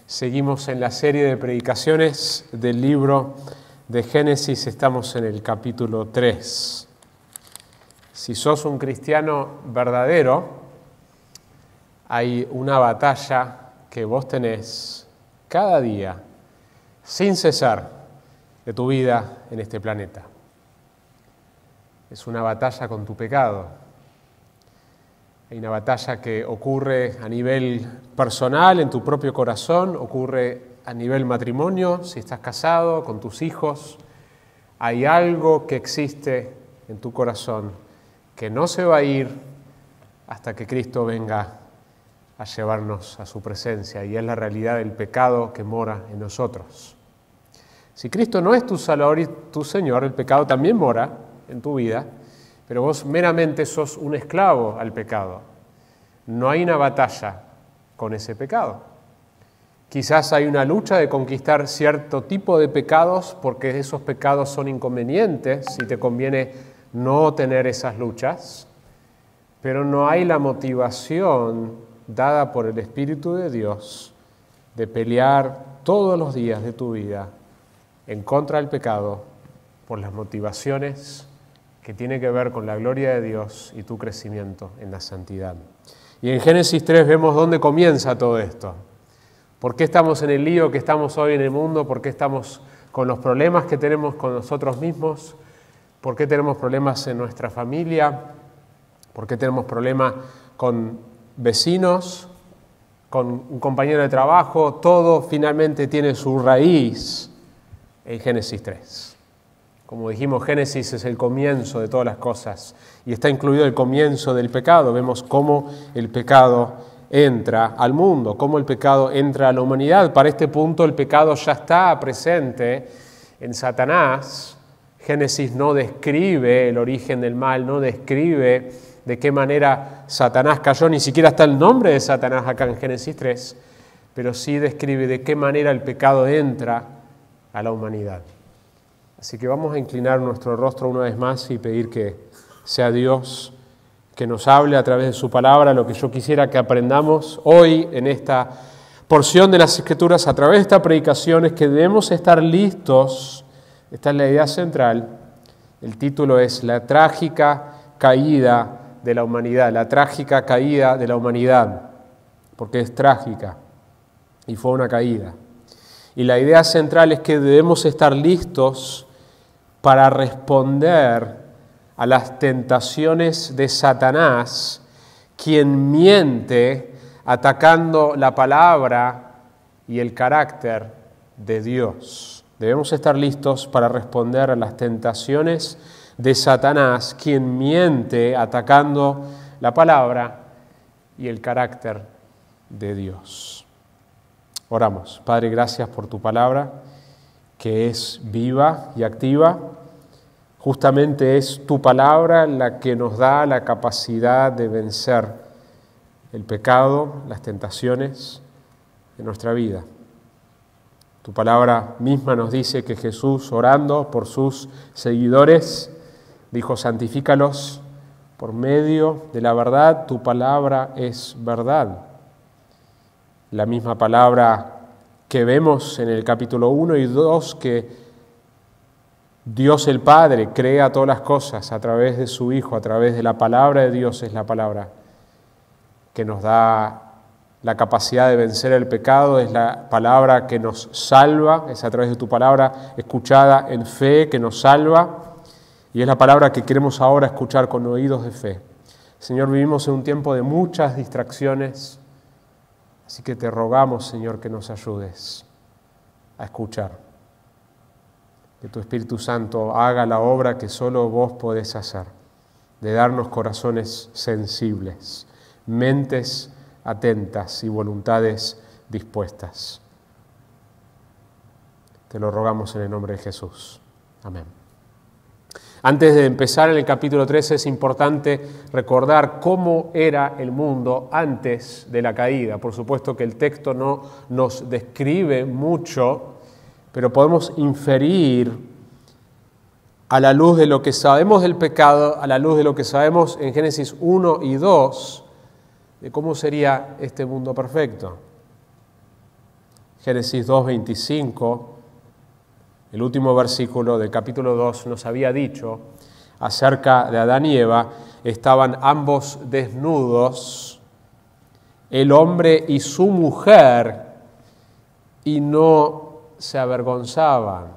Seguimos en la serie de predicaciones del libro de Génesis, estamos en el capítulo 3. Si sos un cristiano verdadero, hay una batalla que vos tenés cada día, sin cesar, de tu vida en este planeta. Es una batalla con tu pecado. Hay una batalla que ocurre a nivel personal, en tu propio corazón, ocurre a nivel matrimonio, si estás casado, con tus hijos. Hay algo que existe en tu corazón que no se va a ir hasta que Cristo venga a llevarnos a su presencia, y es la realidad del pecado que mora en nosotros. Si Cristo no es tu Salvador y tu Señor, el pecado también mora en tu vida, pero vos meramente sos un esclavo al pecado. No hay una batalla con ese pecado. Quizás hay una lucha de conquistar cierto tipo de pecados porque esos pecados son inconvenientes y te conviene no tener esas luchas, pero no hay la motivación dada por el Espíritu de Dios de pelear todos los días de tu vida en contra del pecado por las motivaciones que tiene que ver con la gloria de Dios y tu crecimiento en la santidad. Y en Génesis 3 vemos dónde comienza todo esto. ¿Por qué estamos en el lío que estamos hoy en el mundo? ¿Por qué estamos con los problemas que tenemos con nosotros mismos? ¿Por qué tenemos problemas en nuestra familia? ¿Por qué tenemos problemas con vecinos, con un compañero de trabajo? Todo finalmente tiene su raíz en Génesis 3. Como dijimos, Génesis es el comienzo de todas las cosas y está incluido el comienzo del pecado. Vemos cómo el pecado entra al mundo, cómo el pecado entra a la humanidad. Para este punto el pecado ya está presente en Satanás. Génesis no describe el origen del mal, no describe de qué manera Satanás cayó, ni siquiera está el nombre de Satanás acá en Génesis 3, pero sí describe de qué manera el pecado entra a la humanidad. Así que vamos a inclinar nuestro rostro una vez más y pedir que sea Dios que nos hable a través de su palabra lo que yo quisiera que aprendamos hoy en esta porción de las Escrituras, a través de esta predicación, es que debemos estar listos. Esta es la idea central. El título es La trágica caída de la humanidad, la trágica caída de la humanidad, porque es trágica y fue una caída. Y la idea central es que debemos estar listos para responder a las tentaciones de Satanás, quien miente atacando la palabra y el carácter de Dios. Debemos estar listos para responder a las tentaciones de Satanás, quien miente atacando la palabra y el carácter de Dios. Oramos. Padre, gracias por tu palabra, que es viva y activa. Justamente es tu palabra la que nos da la capacidad de vencer el pecado, las tentaciones de nuestra vida. Tu palabra misma nos dice que Jesús, orando por sus seguidores, dijo: santifícalos por medio de la verdad, tu palabra es verdad. La misma palabra que vemos en el capítulo 1 y 2, que Dios el Padre crea todas las cosas a través de su Hijo, a través de la palabra de Dios, es la palabra que nos da la capacidad de vencer el pecado, es la palabra que nos salva, es a través de tu palabra escuchada en fe que nos salva, y es la palabra que queremos ahora escuchar con oídos de fe. Señor, vivimos en un tiempo de muchas distracciones, así que te rogamos, Señor, que nos ayudes a escuchar. Que tu Espíritu Santo haga la obra que solo vos podés hacer, de darnos corazones sensibles, mentes atentas y voluntades dispuestas. Te lo rogamos en el nombre de Jesús. Amén. Antes de empezar en el capítulo 13 es importante recordar cómo era el mundo antes de la caída. Por supuesto que el texto no nos describe mucho, pero podemos inferir a la luz de lo que sabemos del pecado, a la luz de lo que sabemos en Génesis 1 y 2, de cómo sería este mundo perfecto. Génesis 2:25, el último versículo del capítulo 2 nos había dicho acerca de Adán y Eva, estaban ambos desnudos, el hombre y su mujer, y no se avergonzaban.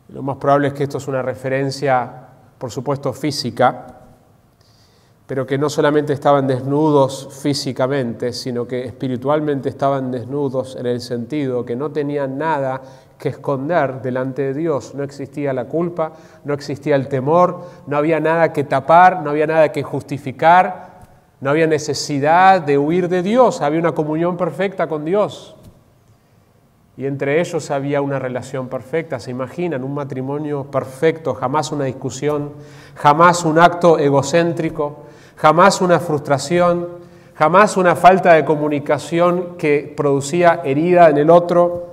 Lo más probable es que esto es una referencia, por supuesto, física, pero que no solamente estaban desnudos físicamente, sino que espiritualmente estaban desnudos en el sentido que no tenían nada que esconder delante de Dios. No existía la culpa, no existía el temor, no había nada que tapar, no había nada que justificar, no había necesidad de huir de Dios, había una comunión perfecta con Dios. Y entre ellos había una relación perfecta. ¿Se imaginan? Un matrimonio perfecto, jamás una discusión, jamás un acto egocéntrico, jamás una frustración, jamás una falta de comunicación que producía herida en el otro.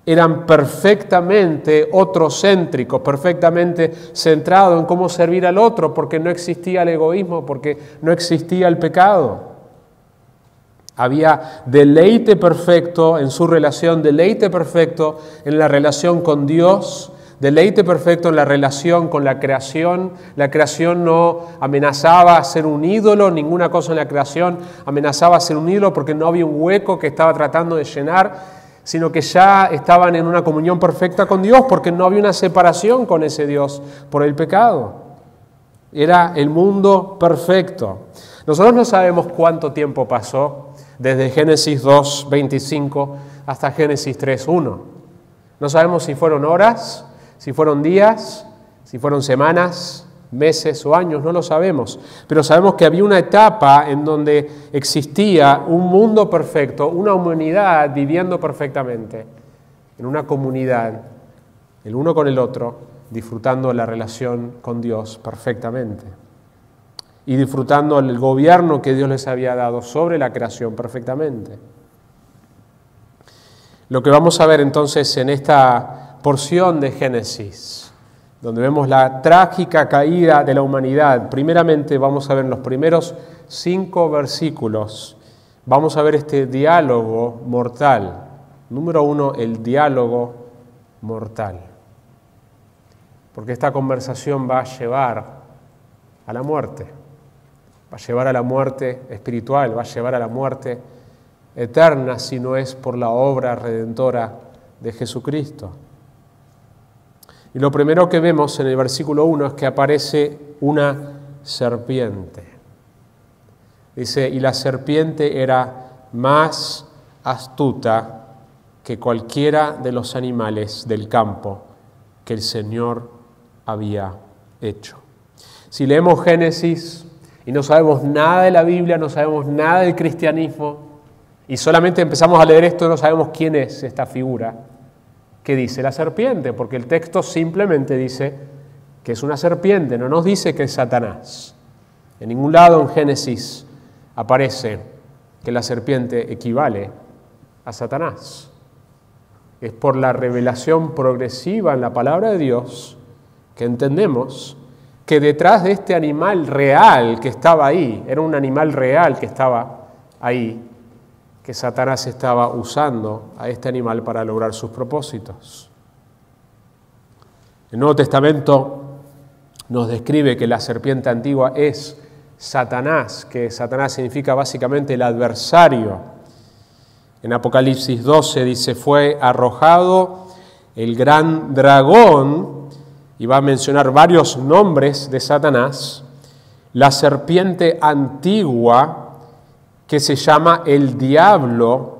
Eran perfectamente otrocéntricos, perfectamente centrados en cómo servir al otro, porque no existía el egoísmo, porque no existía el pecado. Había deleite perfecto en su relación, deleite perfecto en la relación con Dios, deleite perfecto en la relación con la creación. La creación no amenazaba a ser un ídolo, ninguna cosa en la creación amenazaba a ser un ídolo porque no había un hueco que estaba tratando de llenar, sino que ya estaban en una comunión perfecta con Dios porque no había una separación con ese Dios por el pecado. Era el mundo perfecto. Nosotros no sabemos cuánto tiempo pasó desde Génesis 2:25 hasta Génesis 3:1. No sabemos si fueron horas, si fueron días, si fueron semanas, meses o años, no lo sabemos. Pero sabemos que había una etapa en donde existía un mundo perfecto, una humanidad viviendo perfectamente, en una comunidad, el uno con el otro, disfrutando la relación con Dios perfectamente. Y disfrutando el gobierno que Dios les había dado sobre la creación perfectamente. Lo que vamos a ver entonces en esta porción de Génesis, donde vemos la trágica caída de la humanidad, primeramente vamos a ver en los primeros 5 versículos, vamos a ver este diálogo mortal. Número 1, el diálogo mortal. Porque esta conversación va a llevar a la muerte. Va a llevar a la muerte espiritual, va a llevar a la muerte eterna si no es por la obra redentora de Jesucristo. Y lo primero que vemos en el versículo 1 es que aparece una serpiente. Dice, y la serpiente era más astuta que cualquiera de los animales del campo que el Señor había hecho. Si leemos Génesis y no sabemos nada de la Biblia, no sabemos nada del cristianismo, y solamente empezamos a leer esto, no sabemos quién es esta figura, ¿qué dice la serpiente? Porque el texto simplemente dice que es una serpiente, no nos dice que es Satanás. En ningún lado en Génesis aparece que la serpiente equivale a Satanás. Es por la revelación progresiva en la palabra de Dios que entendemos que detrás de este animal real que estaba ahí, era un animal real que estaba ahí, que Satanás estaba usando a este animal para lograr sus propósitos. El Nuevo Testamento nos describe que la serpiente antigua es Satanás, que Satanás significa básicamente el adversario. En Apocalipsis 12 dice, fue arrojado el gran dragón, y va a mencionar varios nombres de Satanás, la serpiente antigua, que se llama el diablo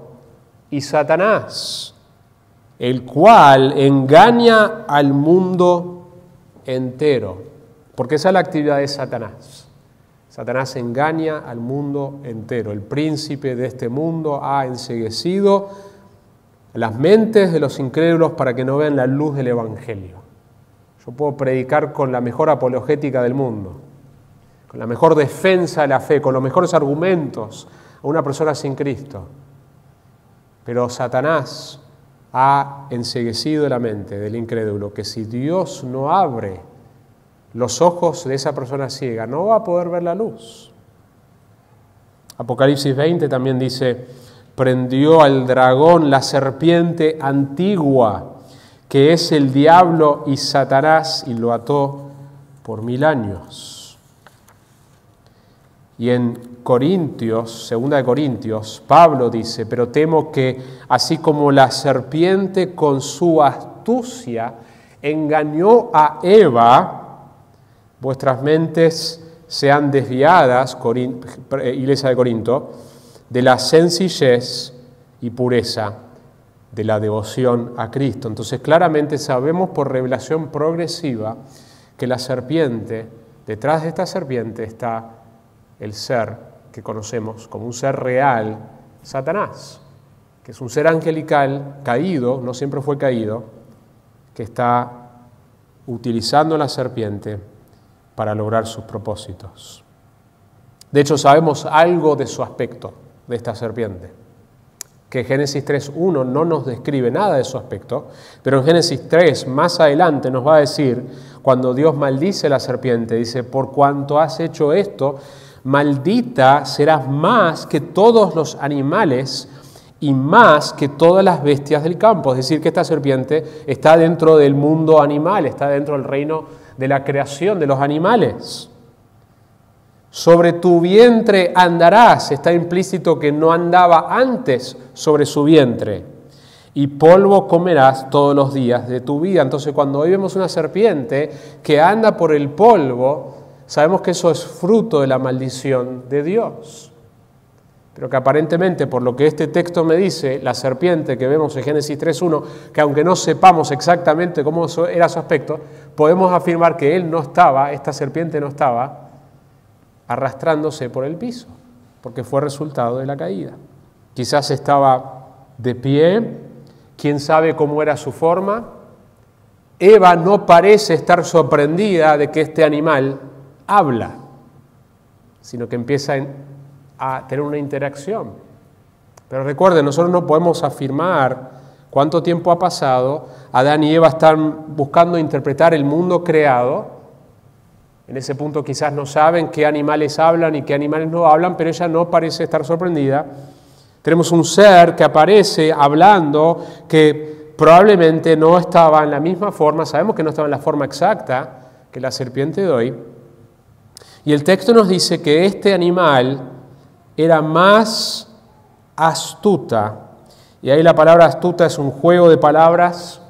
y Satanás, el cual engaña al mundo entero. Porque esa es la actividad de Satanás. Satanás engaña al mundo entero. El príncipe de este mundo ha enceguecido las mentes de los incrédulos para que no vean la luz del Evangelio. Yo puedo predicar con la mejor apologética del mundo, con la mejor defensa de la fe, con los mejores argumentos a una persona sin Cristo. Pero Satanás ha enceguecido la mente del incrédulo, que si Dios no abre los ojos de esa persona ciega, no va a poder ver la luz. Apocalipsis 20 también dice, prendió al dragón, la serpiente antigua, que es el diablo y Satanás, y lo ató por 1000 años. Y en Corintios, 2 Corintios, Pablo dice, pero temo que así como la serpiente con su astucia engañó a Eva, vuestras mentes sean desviadas, Iglesia de Corinto, de la sencillez y pureza de la devoción a Cristo. Entonces claramente sabemos por revelación progresiva que la serpiente, detrás de esta serpiente está el ser que conocemos como un ser real, Satanás, que es un ser angelical caído, no siempre fue caído, que está utilizando la serpiente para lograr sus propósitos. De hecho, sabemos algo de su aspecto, de esta serpiente, que Génesis 3:1 no nos describe nada de su aspecto, pero en Génesis 3, más adelante, nos va a decir, cuando Dios maldice a la serpiente, dice, por cuanto has hecho esto, maldita serás más que todos los animales y más que todas las bestias del campo. Es decir, que esta serpiente está dentro del mundo animal, está dentro del reino de la creación de los animales. Sobre tu vientre andarás, está implícito que no andaba antes sobre su vientre, y polvo comerás todos los días de tu vida. Entonces, cuando hoy vemos una serpiente que anda por el polvo, sabemos que eso es fruto de la maldición de Dios. Pero que aparentemente, por lo que este texto me dice, la serpiente que vemos en Génesis 3:1, que aunque no sepamos exactamente cómo era su aspecto, podemos afirmar que esta serpiente no estaba arrastrándose por el piso, porque fue resultado de la caída. Quizás estaba de pie, quién sabe cómo era su forma. Eva no parece estar sorprendida de que este animal habla, sino que empieza a tener una interacción. Pero recuerden, nosotros no podemos afirmar cuánto tiempo ha pasado. Adán y Eva están buscando interpretar el mundo creado. En ese punto quizás no saben qué animales hablan y qué animales no hablan, pero ella no parece estar sorprendida. Tenemos un ser que aparece hablando que probablemente no estaba en la misma forma, sabemos que no estaba en la forma exacta que la serpiente de hoy. Y el texto nos dice que este animal era más astuta, y ahí la palabra astuta es un juego de palabras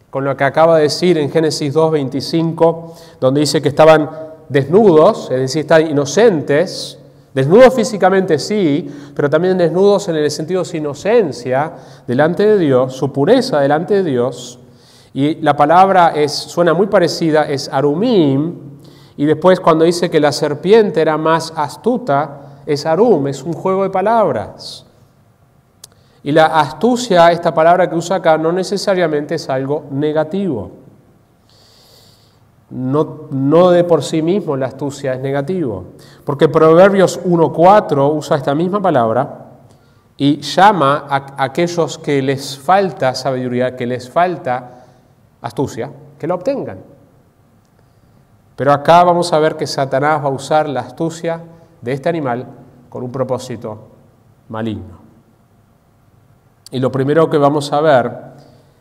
con lo que acaba de decir en Génesis 2:25, donde dice que estaban desnudos, es decir, están inocentes, desnudos físicamente sí, pero también desnudos en el sentido de su inocencia delante de Dios, su pureza delante de Dios, y la palabra suena muy parecida, es arumim, y después cuando dice que la serpiente era más astuta, es arum, es un juego de palabras. Y la astucia, esta palabra que usa acá, no necesariamente es algo negativo. No de por sí mismo la astucia es negativo. Porque Proverbios 1:4 usa esta misma palabra y llama a aquellos que les falta sabiduría, que les falta astucia, que la obtengan. Pero acá vamos a ver que Satanás va a usar la astucia de este animal con un propósito maligno. Y lo primero que vamos a ver,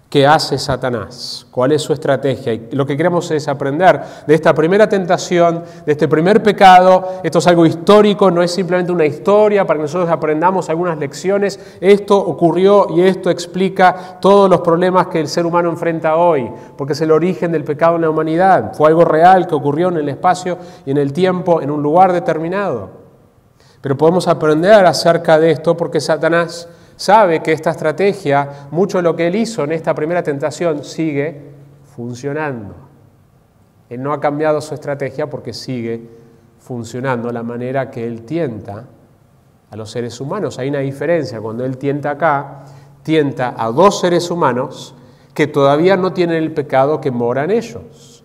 ¿qué hace Satanás? ¿Cuál es su estrategia? Y lo que queremos es aprender de esta primera tentación, de este primer pecado. Esto es algo histórico, no es simplemente una historia para que nosotros aprendamos algunas lecciones. Esto ocurrió y esto explica todos los problemas que el ser humano enfrenta hoy, porque es el origen del pecado en la humanidad. Fue algo real que ocurrió en el espacio y en el tiempo, en un lugar determinado. Pero podemos aprender acerca de esto porque Satanás sabe que esta estrategia, mucho de lo que él hizo en esta primera tentación, sigue funcionando. Él no ha cambiado su estrategia porque sigue funcionando la manera que él tienta a los seres humanos. Hay una diferencia, cuando él tienta acá, tienta a dos seres humanos que todavía no tienen el pecado que mora en ellos.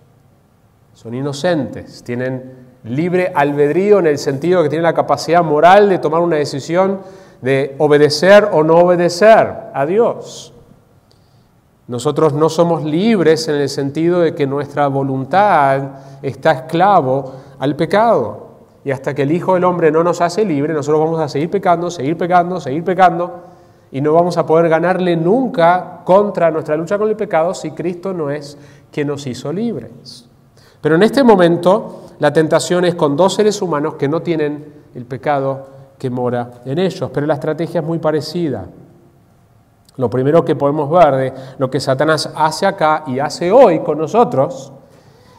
Son inocentes, tienen libre albedrío en el sentido de que tienen la capacidad moral de tomar una decisión de obedecer o no obedecer a Dios. Nosotros no somos libres en el sentido de que nuestra voluntad está esclavo al pecado. Y hasta que el Hijo del Hombre no nos hace libre, nosotros vamos a seguir pecando, seguir pecando, seguir pecando, y no vamos a poder ganarle nunca contra nuestra lucha con el pecado si Cristo no es quien nos hizo libres. Pero en este momento la tentación es con dos seres humanos que no tienen el pecado que mora en ellos, pero la estrategia es muy parecida. Lo primero que podemos ver de lo que Satanás hace acá y hace hoy con nosotros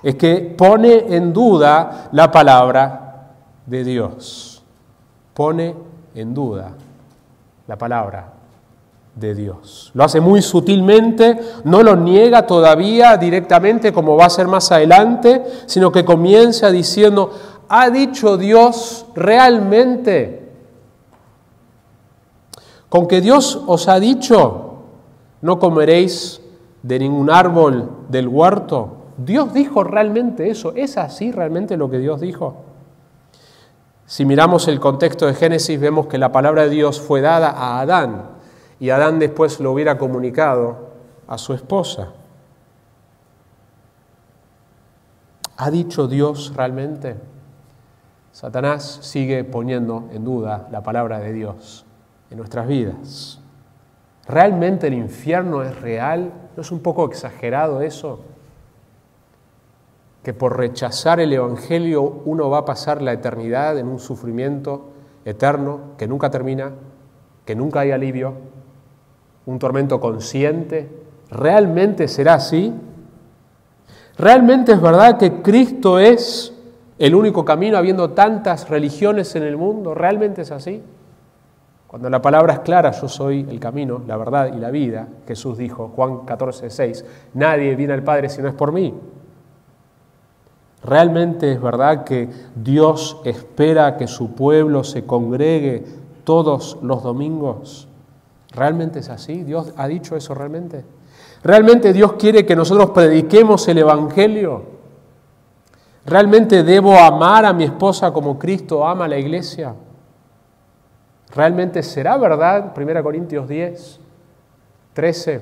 es que pone en duda la palabra de Dios. Pone en duda la palabra de Dios. Lo hace muy sutilmente, no lo niega todavía directamente como va a ser más adelante, sino que comienza diciendo, ¿ha dicho Dios realmente? Con que Dios os ha dicho, no comeréis de ningún árbol del huerto. ¿Dios dijo realmente eso? ¿Es así realmente lo que Dios dijo? Si miramos el contexto de Génesis, vemos que la palabra de Dios fue dada a Adán, y Adán después lo hubiera comunicado a su esposa. ¿Ha dicho Dios realmente? Satanás sigue poniendo en duda la palabra de Dios en nuestras vidas. ¿Realmente el infierno es real? ¿No es un poco exagerado eso? Que por rechazar el Evangelio uno va a pasar la eternidad en un sufrimiento eterno que nunca termina, que nunca hay alivio, un tormento consciente. ¿Realmente será así? ¿Realmente es verdad que Cristo es el único camino habiendo tantas religiones en el mundo? ¿Realmente es así? Cuando la palabra es clara, yo soy el camino, la verdad y la vida, Jesús dijo, Juan 14:6, nadie viene al Padre si no es por mí. ¿Realmente es verdad que Dios espera que su pueblo se congregue todos los domingos? ¿Realmente es así? ¿Dios ha dicho eso realmente? ¿Realmente Dios quiere que nosotros prediquemos el Evangelio? ¿Realmente debo amar a mi esposa como Cristo ama a la iglesia? ¿Realmente será verdad, 1 Corintios 10:13,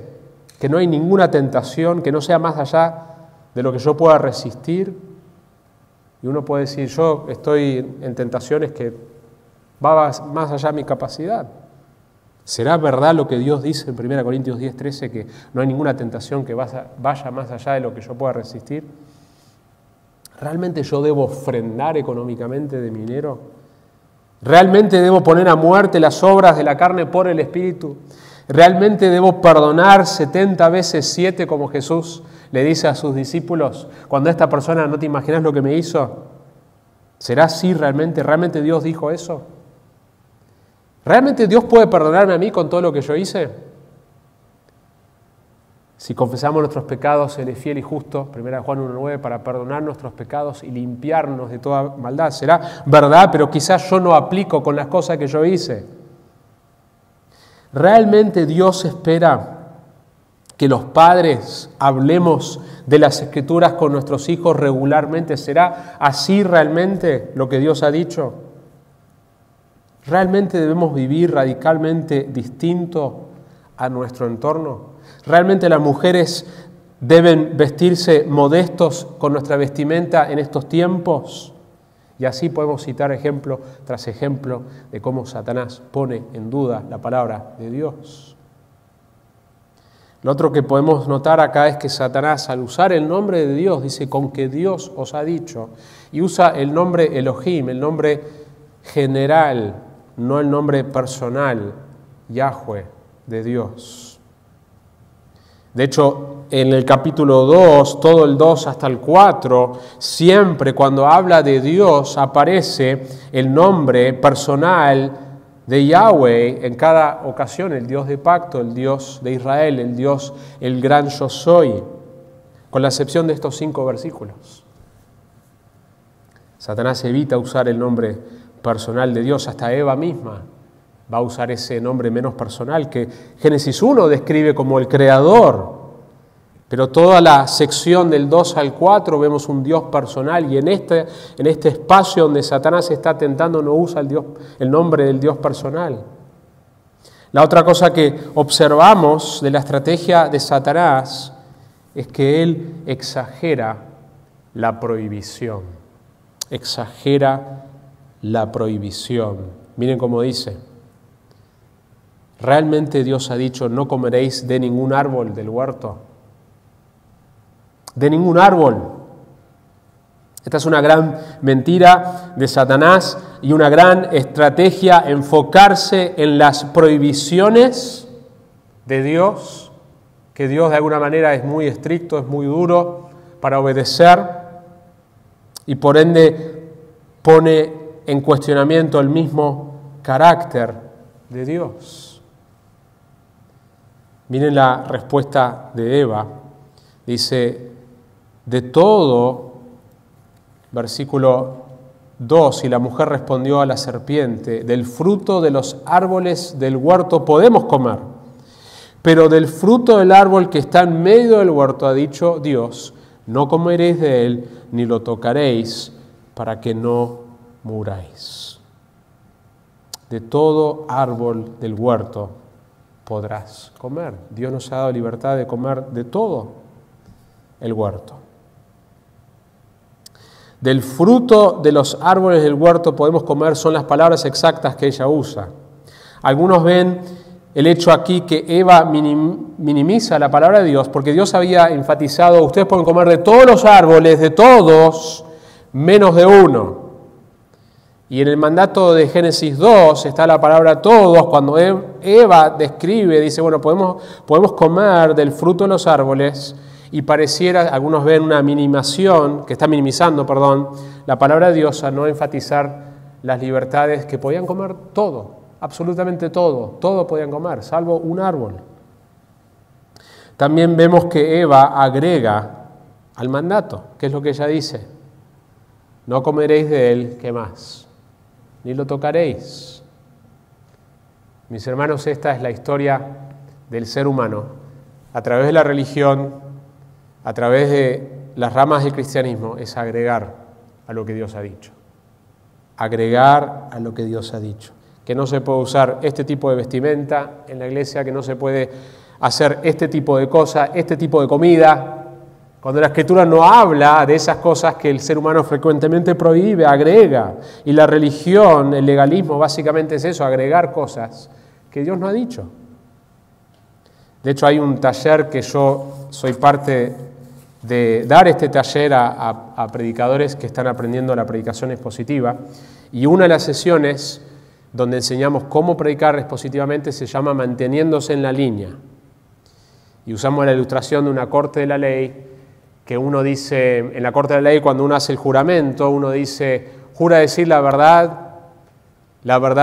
que no hay ninguna tentación que no sea más allá de lo que yo pueda resistir? Y uno puede decir, yo estoy en tentaciones que va más allá de mi capacidad. ¿Será verdad lo que Dios dice en 1 Corintios 10:13, que no hay ninguna tentación que vaya más allá de lo que yo pueda resistir? ¿Realmente yo debo ofrendar económicamente de mi dinero? ¿Realmente debo poner a muerte las obras de la carne por el Espíritu? ¿Realmente debo perdonar 70 veces 7 como Jesús le dice a sus discípulos? Cuando esta persona, no te imaginas lo que me hizo. ¿Será así realmente? ¿Realmente Dios dijo eso? ¿Realmente Dios puede perdonarme a mí con todo lo que yo hice? Si confesamos nuestros pecados, Él es fiel y justo, 1 Juan 1:9, para perdonar nuestros pecados y limpiarnos de toda maldad. Será verdad, pero quizás yo no aplico con las cosas que yo hice. ¿Realmente Dios espera que los padres hablemos de las Escrituras con nuestros hijos regularmente? ¿Será así realmente lo que Dios ha dicho? ¿Realmente debemos vivir radicalmente distinto a nuestro entorno? ¿Realmente las mujeres deben vestirse modestos con nuestra vestimenta en estos tiempos? Y así podemos citar ejemplo tras ejemplo de cómo Satanás pone en duda la palabra de Dios. Lo otro que podemos notar acá es que Satanás, al usar el nombre de Dios, dice con que Dios os ha dicho, y usa el nombre Elohim, el nombre general, no el nombre personal, Yahweh, de Dios. De hecho, en el capítulo 2, todo el 2 hasta el 4, siempre cuando habla de Dios aparece el nombre personal de Yahweh en cada ocasión, el Dios de pacto, el Dios de Israel, el Dios, el gran yo soy, con la excepción de estos 5 versículos. Satanás evita usar el nombre personal de Dios, hasta Eva misma va a usar ese nombre menos personal que Génesis 1 describe como el creador, pero toda la sección del 2 al 4 vemos un Dios personal, y en este espacio donde Satanás está tentando no usa el nombre del Dios personal. La otra cosa que observamos de la estrategia de Satanás es que él exagera la prohibición. Exagera la prohibición. Miren cómo dice. ¿Realmente Dios ha dicho, no comeréis de ningún árbol del huerto? De ningún árbol. Esta es una gran mentira de Satanás y una gran estrategia enfocarse en las prohibiciones de Dios, que Dios de alguna manera es muy estricto, es muy duro para obedecer y por ende pone en cuestionamiento el mismo carácter de Dios. Miren la respuesta de Eva. Dice, de todo, versículo 2, y la mujer respondió a la serpiente, del fruto de los árboles del huerto podemos comer, pero del fruto del árbol que está en medio del huerto ha dicho Dios, no comeréis de él ni lo tocaréis para que no muráis. De todo árbol del huerto podrás comer. Dios nos ha dado libertad de comer de todo el huerto. Del fruto de los árboles del huerto podemos comer son las palabras exactas que ella usa. Algunos ven el hecho aquí que Eva minimiza la palabra de Dios porque Dios había enfatizado, ustedes pueden comer de todos los árboles, de todos, menos de uno. Y en el mandato de Génesis 2 está la palabra todos, cuando Eva describe, dice, bueno, podemos comer del fruto de los árboles, y pareciera, algunos ven una minimización, que está minimizando, la palabra de Dios a no enfatizar las libertades, que podían comer todo, absolutamente todo podían comer, salvo un árbol. También vemos que Eva agrega al mandato, ¿qué es lo que ella dice? No comeréis de él, ¿qué más? Ni lo tocaréis. Mis hermanos, esta es la historia del ser humano. A través de la religión, a través de las ramas del cristianismo, es agregar a lo que Dios ha dicho. Agregar a lo que Dios ha dicho. Que no se puede usar este tipo de vestimenta en la iglesia, que no se puede hacer este tipo de cosas, este tipo de comida. Cuando la Escritura no habla de esas cosas que el ser humano frecuentemente prohíbe, agrega. Y la religión, el legalismo, básicamente es eso, agregar cosas que Dios no ha dicho. De hecho, hay un taller que yo soy parte de dar este taller a predicadores que están aprendiendo la predicación expositiva. Y una de las sesiones donde enseñamos cómo predicar expositivamente se llama Manteniéndose en la línea. Y usamos la ilustración de una corte de la ley, que uno dice, en la corte de la ley cuando uno hace el juramento, uno dice, jura decir la verdad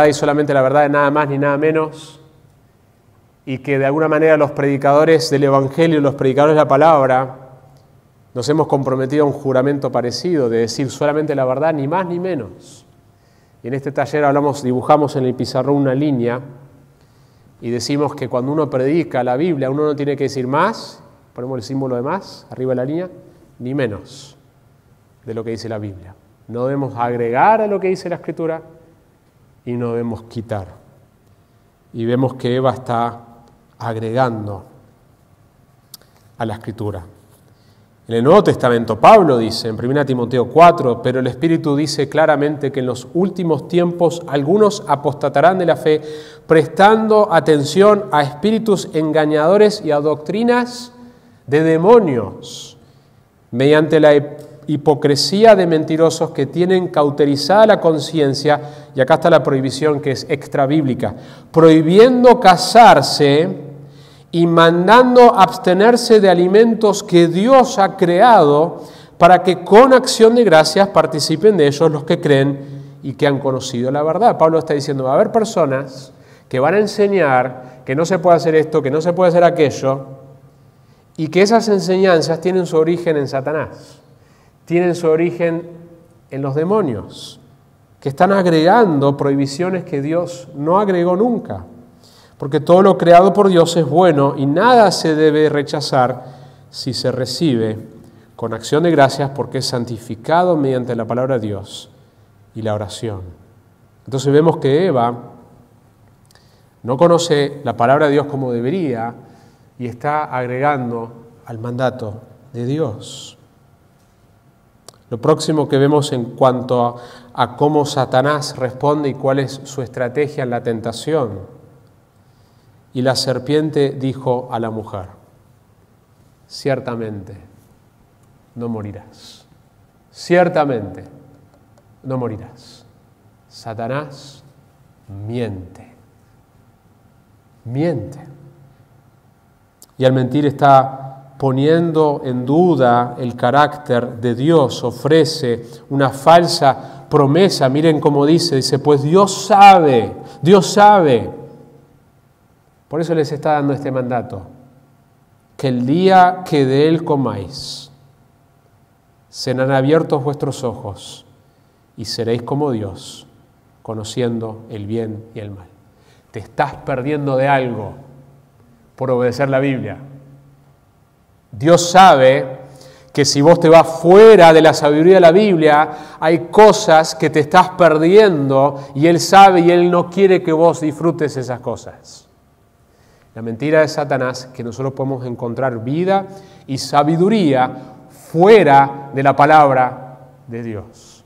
y solamente la verdad, nada más ni nada menos, y que de alguna manera los predicadores del Evangelio, los predicadores de la palabra, nos hemos comprometido a un juramento parecido, de decir solamente la verdad, ni más ni menos. Y en este taller dibujamos en el pizarrón una línea y decimos que cuando uno predica la Biblia, uno no tiene que decir más, ponemos el símbolo de más, arriba de la línea, ni menos de lo que dice la Biblia. No debemos agregar a lo que dice la Escritura y no debemos quitar. Y vemos que Eva está agregando a la Escritura. En el Nuevo Testamento, Pablo dice en 1 Timoteo 4, pero el Espíritu dice claramente que en los últimos tiempos algunos apostatarán de la fe, prestando atención a espíritus engañadores y a doctrinas de demonios, mediante la hipocresía de mentirosos que tienen cauterizada la conciencia, y acá está la prohibición que es extrabíblica, prohibiendo casarse y mandando abstenerse de alimentos que Dios ha creado para que con acción de gracias participen de ellos los que creen y que han conocido la verdad. Pablo está diciendo, va a haber personas que van a enseñar que no se puede hacer esto, que no se puede hacer aquello, y que esas enseñanzas tienen su origen en Satanás, tienen su origen en los demonios, que están agregando prohibiciones que Dios no agregó nunca. Porque todo lo creado por Dios es bueno y nada se debe rechazar si se recibe con acción de gracias porque es santificado mediante la palabra de Dios y la oración. Entonces vemos que Eva no conoce la palabra de Dios como debería y está agregando al mandato de Dios. Lo próximo que vemos en cuanto a cómo Satanás responde y cuál es su estrategia en la tentación Y la serpiente dijo a la mujer: ciertamente no morirás. Ciertamente no morirás. Satanás miente. Miente. Y al mentir está poniendo en duda el carácter de Dios. Ofrece una falsa promesa. Miren cómo dice, pues Dios sabe. Por eso les está dando este mandato, que el día que de él comáis, serán abiertos vuestros ojos y seréis como Dios, conociendo el bien y el mal. Te estás perdiendo de algo por obedecer la Biblia. Dios sabe que si vos te vas fuera de la sabiduría de la Biblia, hay cosas que te estás perdiendo y Él sabe y Él no quiere que vos disfrutes esas cosas. La mentira de Satanás es que nosotros podemos encontrar vida y sabiduría fuera de la palabra de Dios.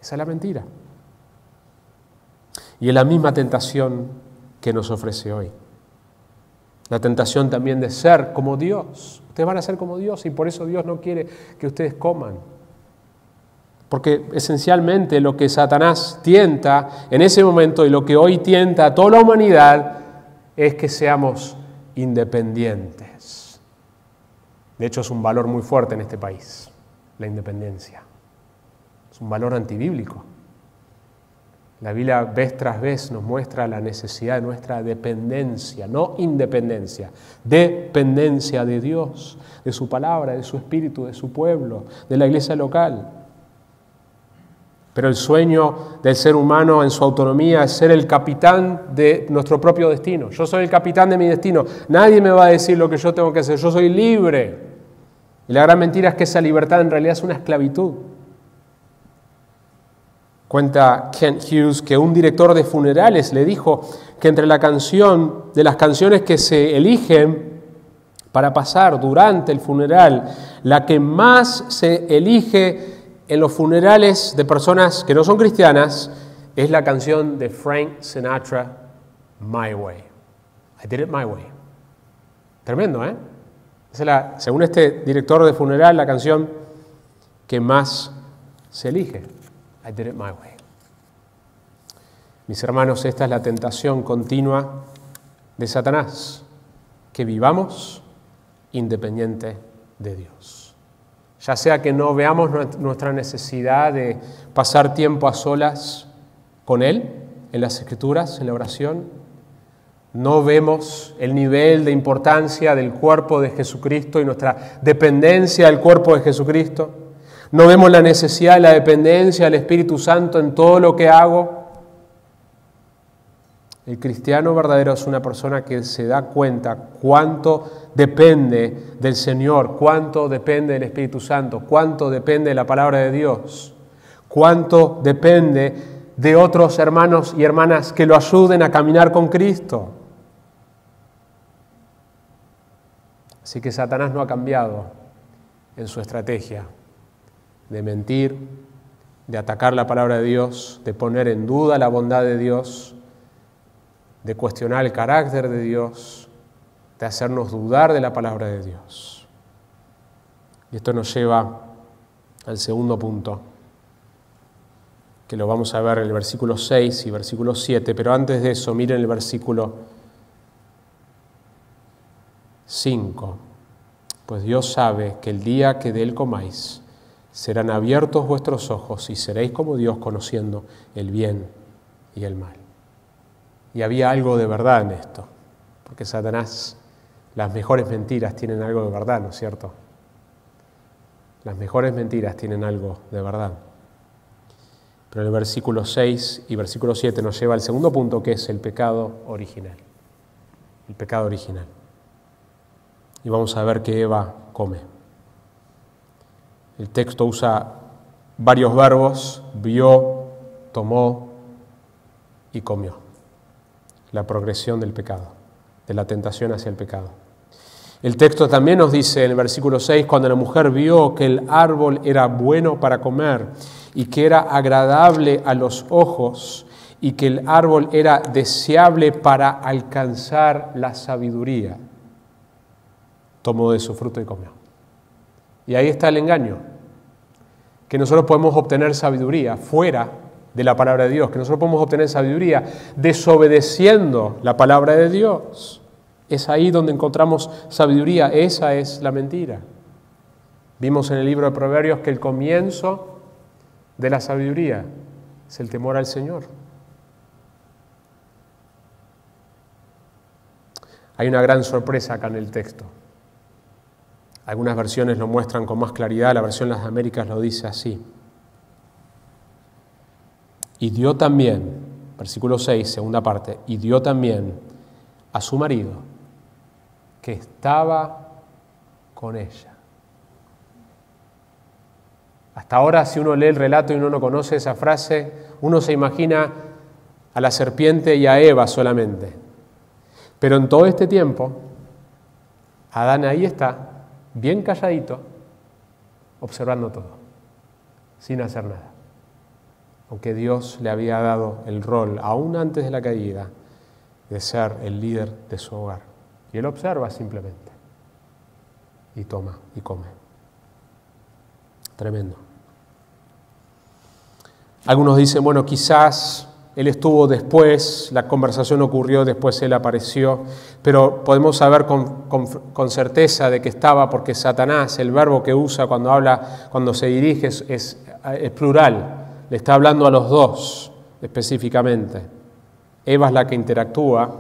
Esa es la mentira. Y es la misma tentación que nos ofrece hoy. La tentación también de ser como Dios. Ustedes van a ser como Dios y por eso Dios no quiere que ustedes coman. Porque esencialmente lo que Satanás tienta en ese momento y lo que hoy tienta a toda la humanidad es que seamos independientes. De hecho, es un valor muy fuerte en este país, la independencia. Es un valor antibíblico. La Biblia vez tras vez nos muestra la necesidad de nuestra dependencia, no independencia, dependencia de Dios, de su palabra, de su espíritu, de su pueblo, de la iglesia local. Pero el sueño del ser humano en su autonomía es ser el capitán de nuestro propio destino. Yo soy el capitán de mi destino. Nadie me va a decir lo que yo tengo que hacer. Yo soy libre. Y la gran mentira es que esa libertad en realidad es una esclavitud. Cuenta Kent Hughes que un director de funerales le dijo que entre la canción, de las canciones que se eligen para pasar durante el funeral, la que más se elige en los funerales de personas que no son cristianas es la canción de Frank Sinatra, My Way. I Did It My Way. Tremendo, ¿eh? Esa es según este director de funeral, la canción que más se elige. I Did It My Way. Mis hermanos, esta es la tentación continua de Satanás, que vivamos independiente de Dios. Ya sea que no veamos nuestra necesidad de pasar tiempo a solas con Él, en las Escrituras, en la oración. No vemos el nivel de importancia del cuerpo de Jesucristo y nuestra dependencia del cuerpo de Jesucristo. No vemos la necesidad de la dependencia del Espíritu Santo en todo lo que hago. El cristiano verdadero es una persona que se da cuenta cuánto depende del Señor, cuánto depende del Espíritu Santo, cuánto depende de la palabra de Dios, cuánto depende de otros hermanos y hermanas que lo ayuden a caminar con Cristo. Así que Satanás no ha cambiado en su estrategia de mentir, de atacar la palabra de Dios, de poner en duda la bondad de Dios, de cuestionar el carácter de Dios, de hacernos dudar de la palabra de Dios. Y esto nos lleva al segundo punto, que lo vamos a ver en el versículo 6 y versículo 7, pero antes de eso, miren el versículo 5. Pues Dios sabe que el día que de Él comáis, serán abiertos vuestros ojos y seréis como Dios, conociendo el bien y el mal. Y había algo de verdad en esto, porque Satanás, las mejores mentiras tienen algo de verdad, ¿no es cierto? Las mejores mentiras tienen algo de verdad. Pero el versículo 6 y versículo 7 nos lleva al segundo punto, que es el pecado original. El pecado original. Y vamos a ver que Eva come. El texto usa varios verbos: vio, tomó y comió. La progresión del pecado, de la tentación hacia el pecado. El texto también nos dice en el versículo 6, cuando la mujer vio que el árbol era bueno para comer y que era agradable a los ojos y que el árbol era deseable para alcanzar la sabiduría, tomó de su fruto y comió. Y ahí está el engaño, que nosotros podemos obtener sabiduría fuera de la palabra de Dios, que nosotros podemos obtener sabiduría desobedeciendo la palabra de Dios. Es ahí donde encontramos sabiduría, esa es la mentira. Vimos en el libro de Proverbios que el comienzo de la sabiduría es el temor al Señor. Hay una gran sorpresa acá en el texto. Algunas versiones lo muestran con más claridad, la versión de las Américas lo dice así. Y dio también, versículo 6, segunda parte, y dio también a su marido, que estaba con ella. Hasta ahora, si uno lee el relato y uno no conoce esa frase, uno se imagina a la serpiente y a Eva solamente. Pero en todo este tiempo, Adán ahí está, bien calladito, observando todo, sin hacer nada. Aunque Dios le había dado el rol, aún antes de la caída, de ser el líder de su hogar. Y él observa simplemente, y toma, y come. Tremendo. Algunos dicen, bueno, quizás él estuvo después, la conversación ocurrió, después él apareció, pero podemos saber con certeza de que estaba porque Satanás, el verbo que usa cuando habla, cuando se dirige es plural, le está hablando a los dos específicamente. Eva es la que interactúa,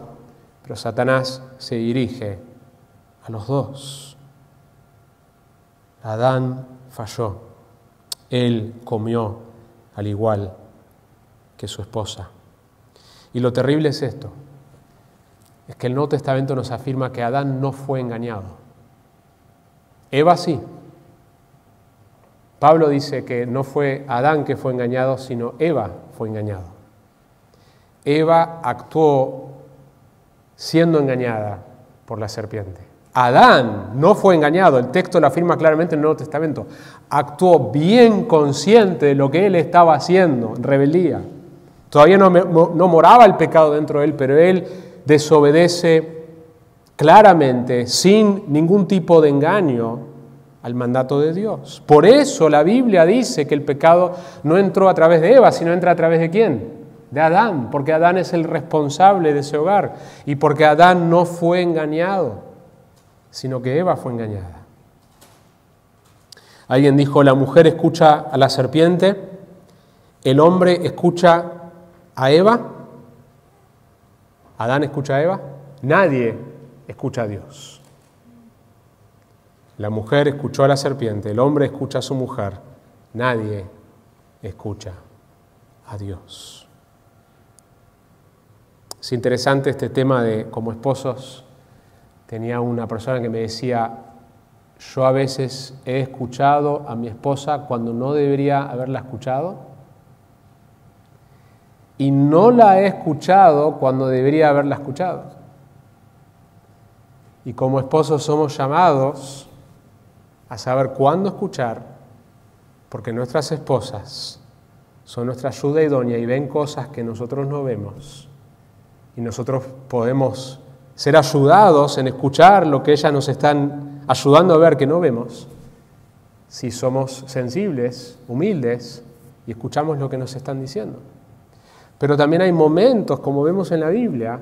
pero Satanás se dirige a los dos. Adán falló, él comió al igual que su esposa. Y lo terrible es esto, es que el Nuevo Testamento nos afirma que Adán no fue engañado. Eva sí. Pablo dice que no fue Adán que fue engañado, sino Eva fue engañado. Eva actuó siendo engañada por la serpiente. Adán no fue engañado, el texto lo afirma claramente en el Nuevo Testamento. Actuó bien consciente de lo que él estaba haciendo en rebeldía. Todavía no moraba el pecado dentro de él, pero él desobedece claramente, sin ningún tipo de engaño, al mandato de Dios. Por eso la Biblia dice que el pecado no entró a través de Eva, sino entra a través de ¿quién? De Adán, porque Adán es el responsable de ese hogar y porque Adán no fue engañado, sino que Eva fue engañada. Alguien dijo, la mujer escucha a la serpiente, el hombre escucha a Eva, Adán escucha a Eva, nadie escucha a Dios. La mujer escuchó a la serpiente, el hombre escucha a su mujer, nadie escucha a Dios. Es interesante este tema de como esposos. Tenía una persona que me decía, yo a veces he escuchado a mi esposa cuando no debería haberla escuchado y no la he escuchado cuando debería haberla escuchado. Y como esposos somos llamados a saber cuándo escuchar, porque nuestras esposas son nuestra ayuda idónea y ven cosas que nosotros no vemos. Y nosotros podemos ser ayudados en escuchar lo que ellas nos están ayudando a ver que no vemos, si somos sensibles, humildes y escuchamos lo que nos están diciendo. Pero también hay momentos, como vemos en la Biblia,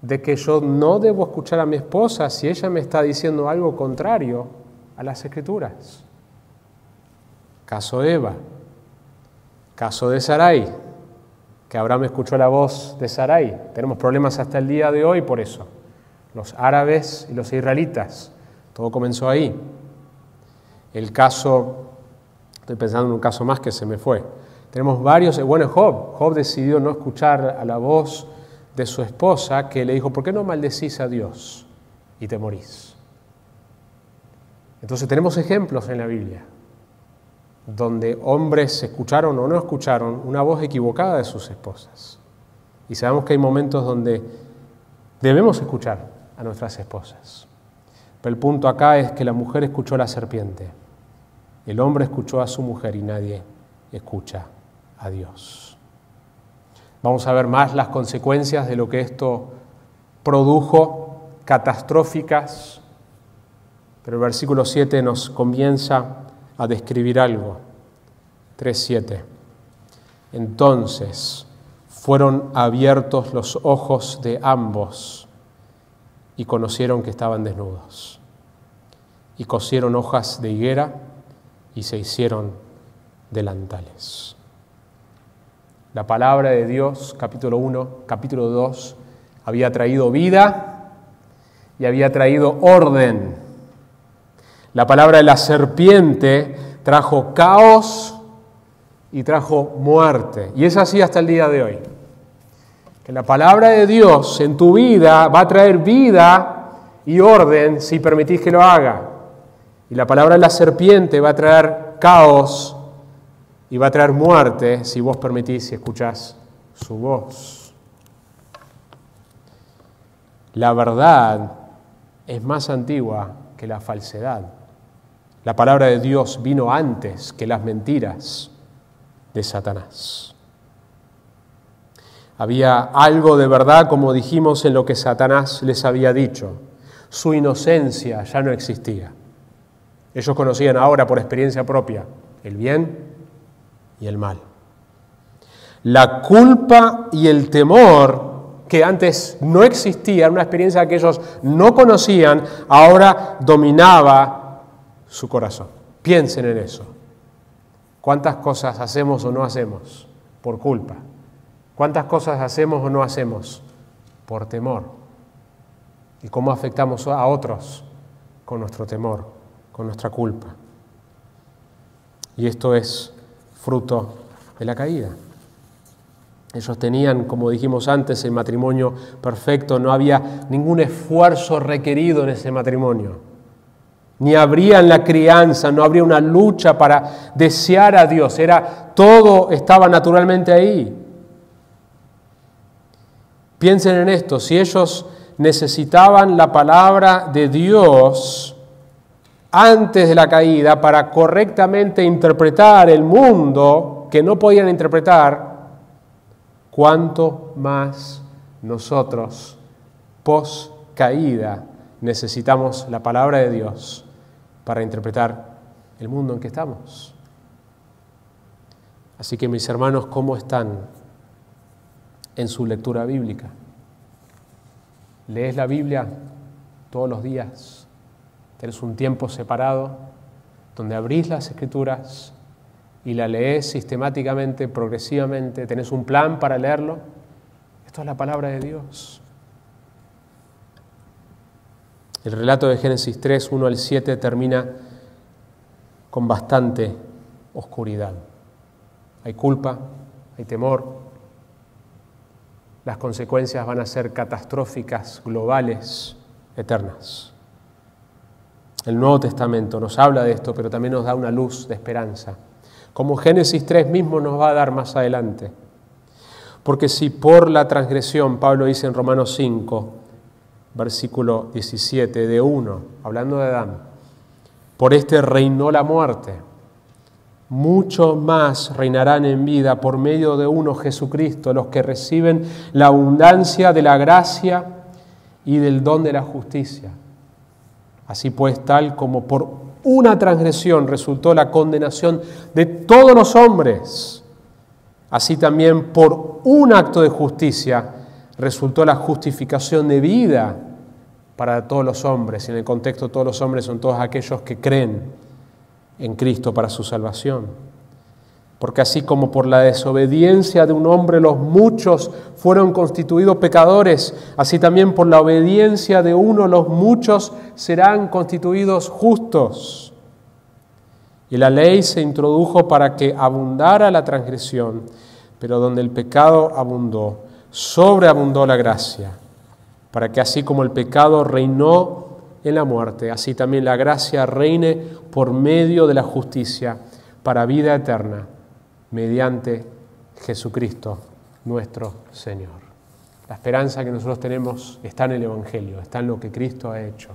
de que yo no debo escuchar a mi esposa si ella me está diciendo algo contrario a las Escrituras. Caso de Eva, caso de Sarai, que Abraham escuchó la voz de Sarai. Tenemos problemas hasta el día de hoy por eso. Los árabes y los israelitas, todo comenzó ahí. El caso, estoy pensando en un caso más que se me fue. Tenemos varios, bueno, Job decidió no escuchar a la voz de su esposa que le dijo, ¿por qué no maldecís a Dios y te morís? Entonces tenemos ejemplos en la Biblia donde hombres escucharon o no escucharon una voz equivocada de sus esposas. Y sabemos que hay momentos donde debemos escuchar a nuestras esposas. Pero el punto acá es que la mujer escuchó a la serpiente, el hombre escuchó a su mujer y nadie escucha a Dios. Vamos a ver más las consecuencias de lo que esto produjo, catastróficas, pero el versículo 7 nos comienza a describir algo. 3:7. Entonces fueron abiertos los ojos de ambos y conocieron que estaban desnudos. Y cosieron hojas de higuera y se hicieron delantales. La palabra de Dios, capítulo 1, capítulo 2, había traído vida y había traído orden. La palabra de la serpiente trajo caos y trajo muerte. Y es así hasta el día de hoy. Que la palabra de Dios en tu vida va a traer vida y orden si permitís que lo haga. Y la palabra de la serpiente va a traer caos y va a traer muerte si vos permitís y escuchás su voz. La verdad es más antigua que la falsedad. La palabra de Dios vino antes que las mentiras de Satanás. Había algo de verdad, como dijimos, en lo que Satanás les había dicho. Su inocencia ya no existía. Ellos conocían ahora por experiencia propia el bien y el mal. La culpa y el temor, que antes no existía, una experiencia que ellos no conocían, ahora dominaba su corazón. Piensen en eso. ¿Cuántas cosas hacemos o no hacemos por culpa? ¿Cuántas cosas hacemos o no hacemos por temor? ¿Y cómo afectamos a otros con nuestro temor, con nuestra culpa? Y esto es fruto de la caída. Ellos tenían, como dijimos antes, el matrimonio perfecto, no había ningún esfuerzo requerido en ese matrimonio. Ni habría en la crianza, no habría una lucha para desear a Dios, todo estaba naturalmente ahí. Piensen en esto, si ellos necesitaban la palabra de Dios antes de la caída para correctamente interpretar el mundo que no podían interpretar, ¿cuánto más nosotros, post caída, necesitamos la palabra de Dios para interpretar el mundo en que estamos? Así que, mis hermanos, ¿cómo están en su lectura bíblica? ¿Lees la Biblia todos los días? ¿Tenés un tiempo separado donde abrís las Escrituras y la lees sistemáticamente, progresivamente? ¿Tenés un plan para leerlo? Esto es la palabra de Dios. El relato de Génesis 3, 1 al 7 termina con bastante oscuridad. Hay culpa, hay temor. Las consecuencias van a ser catastróficas, globales, eternas. El Nuevo Testamento nos habla de esto, pero también nos da una luz de esperanza, como Génesis 3 mismo nos va a dar más adelante. Porque si por la transgresión, Pablo dice en Romanos 5, versículo 17, de 1, hablando de Adán, por este reinó la muerte, mucho más reinarán en vida por medio de uno, Jesucristo, los que reciben la abundancia de la gracia y del don de la justicia. Así pues, tal como por una transgresión resultó la condenación de todos los hombres, así también por un acto de justicia resultó la justificación de vida para todos los hombres. Y en el contexto, todos los hombres son todos aquellos que creen en Cristo para su salvación. Porque así como por la desobediencia de un hombre los muchos fueron constituidos pecadores, así también por la obediencia de uno los muchos serán constituidos justos. Y la ley se introdujo para que abundara la transgresión, pero donde el pecado abundó, sobreabundó la gracia, para que así como el pecado reinó en la muerte, así también la gracia reine por medio de la justicia para vida eterna, mediante Jesucristo nuestro Señor. La esperanza que nosotros tenemos está en el Evangelio, está en lo que Cristo ha hecho,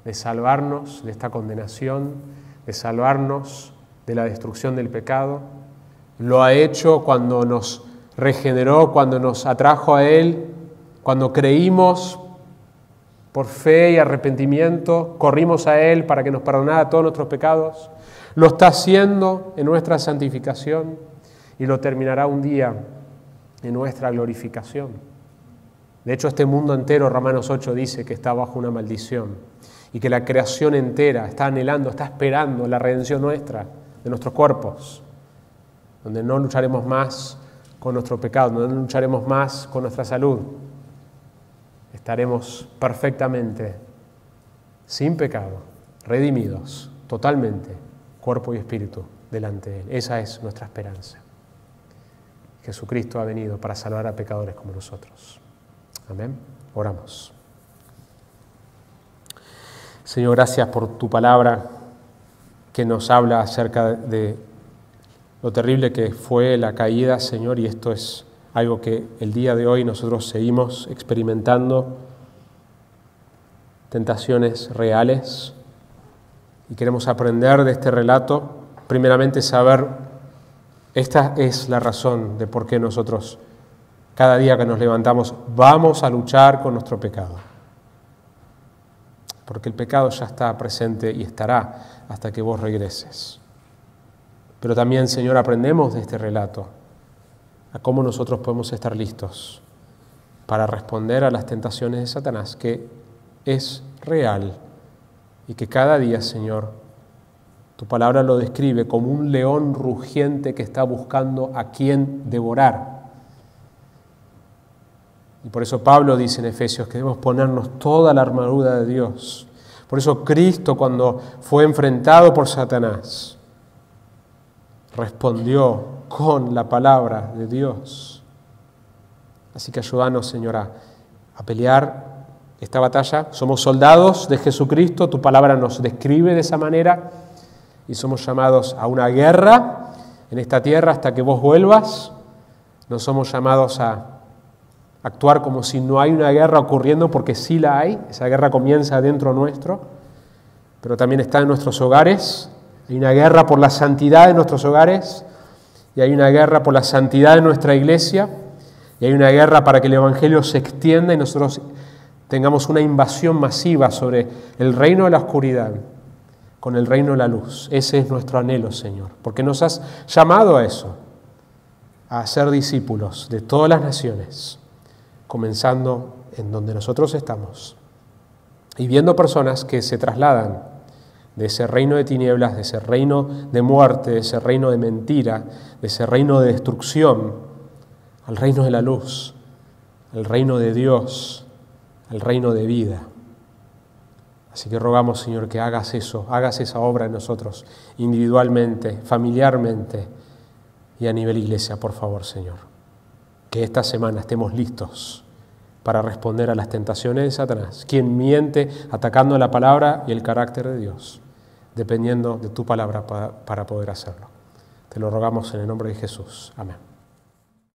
de salvarnos de esta condenación, de salvarnos de la destrucción del pecado. Lo ha hecho cuando nos regeneró cuando nos atrajo a Él, cuando creímos por fe y arrepentimiento, corrimos a Él para que nos perdonara todos nuestros pecados. Lo está haciendo en nuestra santificación y lo terminará un día en nuestra glorificación. De hecho, este mundo entero, Romanos 8 dice que está bajo una maldición y que la creación entera está anhelando, está esperando la redención nuestra, de nuestros cuerpos, donde no lucharemos más con nuestro pecado, donde no lucharemos más con nuestra salud. Estaremos perfectamente, sin pecado, redimidos, totalmente, cuerpo y espíritu, delante de Él. Esa es nuestra esperanza. Jesucristo ha venido para salvar a pecadores como nosotros. Amén. Oramos. Señor, gracias por tu palabra que nos habla acerca de lo terrible que fue la caída, Señor, y esto es algo que el día de hoy nosotros seguimos experimentando, tentaciones reales, y queremos aprender de este relato, primeramente saber, esta es la razón de por qué nosotros cada día que nos levantamos vamos a luchar con nuestro pecado. Porque el pecado ya está presente y estará hasta que vos regreses. Pero también, Señor, aprendemos de este relato a cómo nosotros podemos estar listos para responder a las tentaciones de Satanás, que es real y que cada día, Señor, tu palabra lo describe como un león rugiente que está buscando a quien devorar. Y por eso Pablo dice en Efesios que debemos ponernos toda la armadura de Dios. Por eso Cristo, cuando fue enfrentado por Satanás, respondió con la palabra de Dios. Así que ayúdanos, Señor, a pelear esta batalla. Somos soldados de Jesucristo, tu palabra nos describe de esa manera y somos llamados a una guerra en esta tierra hasta que vos vuelvas. No somos llamados a actuar como si no hay una guerra ocurriendo, porque sí la hay. Esa guerra comienza dentro nuestro, pero también está en nuestros hogares. Hay una guerra por la santidad de nuestros hogares, y hay una guerra por la santidad de nuestra iglesia, y hay una guerra para que el Evangelio se extienda y nosotros tengamos una invasión masiva sobre el reino de la oscuridad con el reino de la luz. Ese es nuestro anhelo, Señor, porque nos has llamado a eso, a ser discípulos de todas las naciones, comenzando en donde nosotros estamos, y viendo personas que se trasladan de ese reino de tinieblas, de ese reino de muerte, de ese reino de mentira, de ese reino de destrucción, al reino de la luz, al reino de Dios, al reino de vida. Así que rogamos, Señor, que hagas eso, hagas esa obra en nosotros, individualmente, familiarmente y a nivel iglesia, por favor, Señor. Que esta semana estemos listos para responder a las tentaciones de Satanás, quien miente atacando la palabra y el carácter de Dios, dependiendo de tu palabra para poder hacerlo. Te lo rogamos en el nombre de Jesús. Amén.